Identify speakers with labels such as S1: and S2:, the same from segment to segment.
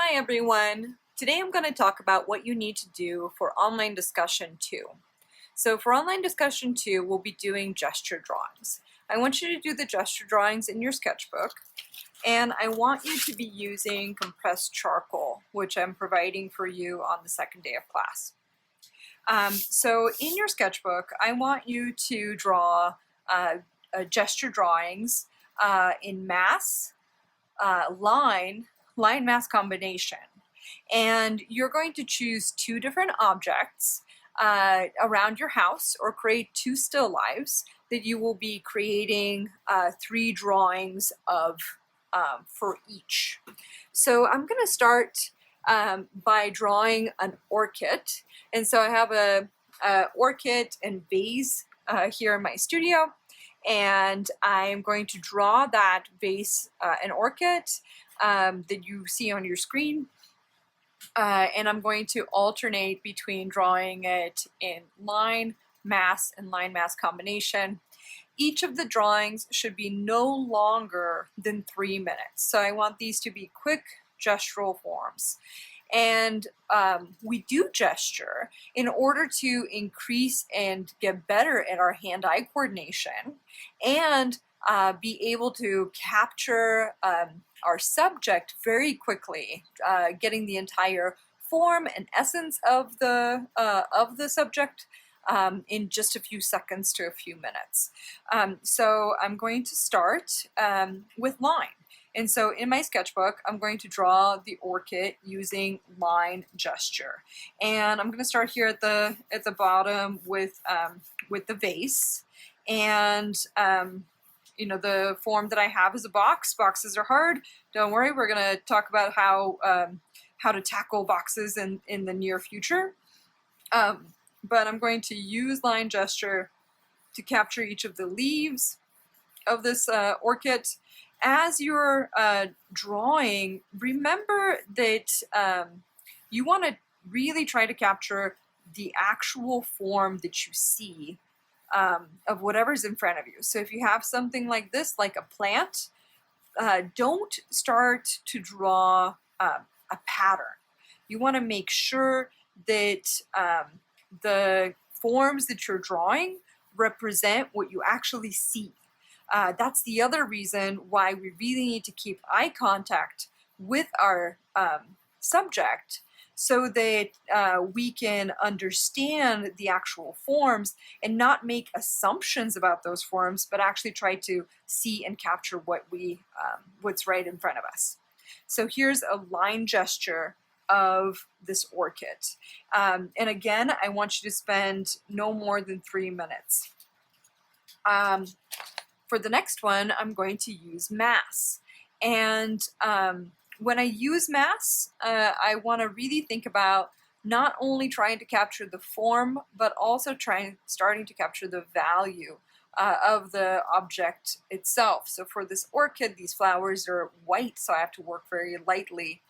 S1: Hi everyone! Today I'm going to talk about what you need to do for online discussion 2. So for online discussion 2, we'll be doing gesture drawings. I want you to do the gesture drawings in your sketchbook, and I want you to be using compressed charcoal, which I'm providing for you on the second day of class. So in your sketchbook, I want you to draw gesture drawings in mass, LineMass combination. And you're going to choose 2 different objects around your house, or create 2 still lives that you will be creating 3 drawings of for each. So I'm going to start by drawing an orchid. And so I have a orchid and vase here in my studio, and I'm going to draw that vase and orchid that you see on your screen. And I'm going to alternate between drawing it in line, mass, and line mass combination. Each of the drawings should be no longer than 3 minutes. So I want these to be quick gestural forms. And we do gesture in order to increase and get better at our hand-eye coordination, and be able to capture our subject very quickly, getting the entire form and essence of the subject in just a few seconds to a few minutes. So I'm going to start with line. And so in my sketchbook, I'm going to draw the orchid using line gesture. And I'm going to start here at the bottom with the vase. And you know, the form that I have is a box. Boxes are hard. Don't worry, we're going to talk about how to tackle boxes in the near future. But I'm going to use line gesture to capture each of the leaves of this orchid. As you're drawing, remember that you want to really try to capture the actual form that you see of whatever's in front of you. So if you have something like this, like a plant, don't start to draw a pattern. You want to make sure that the forms that you're drawing represent what you actually see. That's the other reason why we really need to keep eye contact with our subject, so that we can understand the actual forms and not make assumptions about those forms, but actually try to see and capture what's right in front of us. So here's a line gesture of this orchid. And again, I want you to spend no more than 3 minutes. For the next one, I'm going to use mass. And when I use mass, I want to really think about not only trying to capture the form, but also starting to capture the value of the object itself. So for this orchid, these flowers are white, so I have to work very lightly.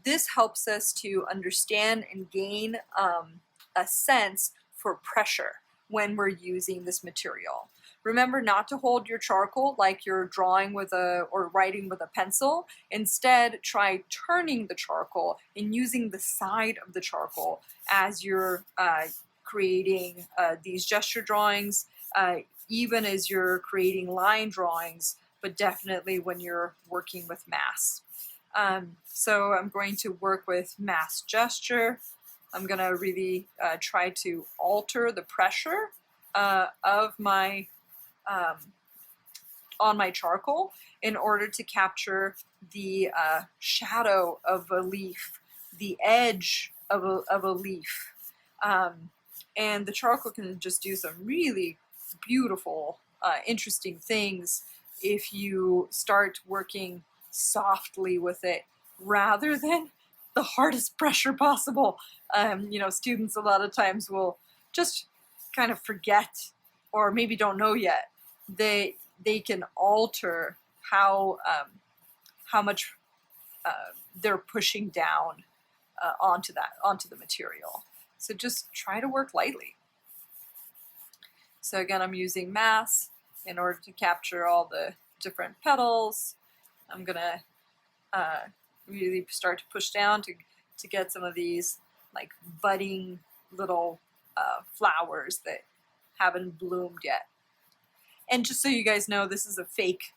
S1: This helps us to understand and gain a sense for pressure when we're using this material. Remember not to hold your charcoal like you're drawing with or writing with a pencil. Instead, try turning the charcoal and using the side of the charcoal as you're creating these gesture drawings, even as you're creating line drawings, but definitely when you're working with mass. So I'm going to work with mass gesture. I'm going to really try to alter the pressure of my on my charcoal in order to capture the shadow of a leaf, the edge of a leaf. And the charcoal can just do some really beautiful, interesting things if you start working softly with it rather than the hardest pressure possible. You know, students a lot of times will just kind of forget, or maybe don't know yet, they can alter how much they're pushing down onto the material. So just try to work lightly. So again, I'm using mass in order to capture all the different petals. I'm gonna really start to push down to get some of these like budding little flowers that haven't bloomed yet. And just so you guys know, this is a fake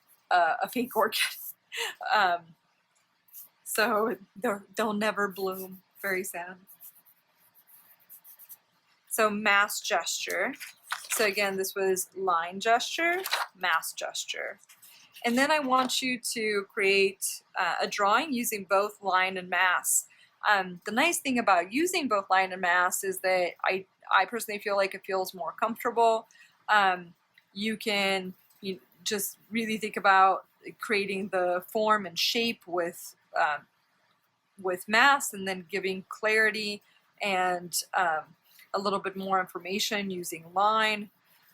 S1: orchid. So they'll never bloom. Very sad. So mass gesture. So again, this was line gesture, mass gesture. And then I want you to create a drawing using both line and mass. The nice thing about using both line and mass is that I personally feel like it feels more comfortable. You can just really think about creating the form and shape with mass, and then giving clarity and a little bit more information using line.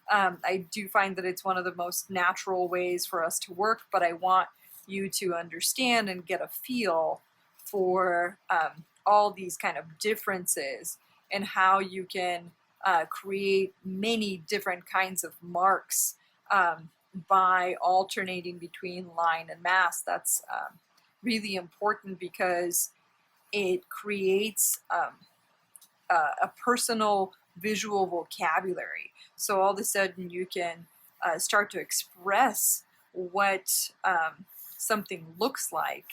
S1: I do find that it's one of the most natural ways for us to work, but I want you to understand and get a feel for all these kind of differences and how you can create many different kinds of marks by alternating between line and mass. That's really important because it creates a personal visual vocabulary. So all of a sudden you can start to express what something looks like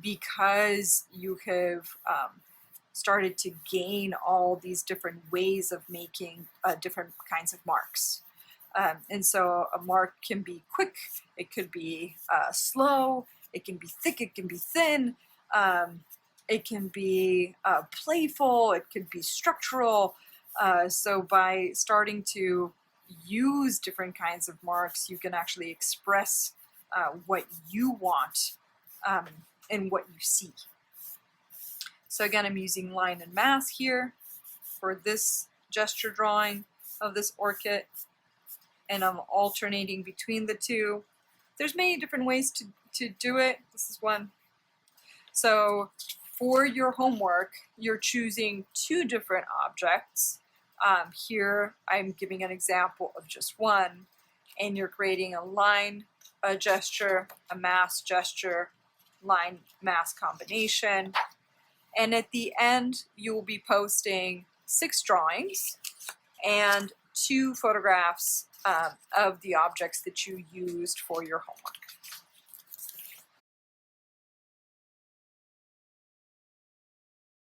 S1: because you have started to gain all these different ways of making different kinds of marks. And so a mark can be quick, it could be slow, it can be thick, it can be thin, it can be playful, it could be structural. So by starting to use different kinds of marks, you can actually express what you want and what you see. So again, I'm using line and mass here for this gesture drawing of this orchid, and I'm alternating between the two. There's many different ways to do it. This is one. So for your homework, you're choosing two different objects. Here I'm giving an example of just one, and you're creating a line, a gesture, a mass gesture, line mass combination. And at the end, you will be posting 6 drawings and 2 photographs of the objects that you used for your homework.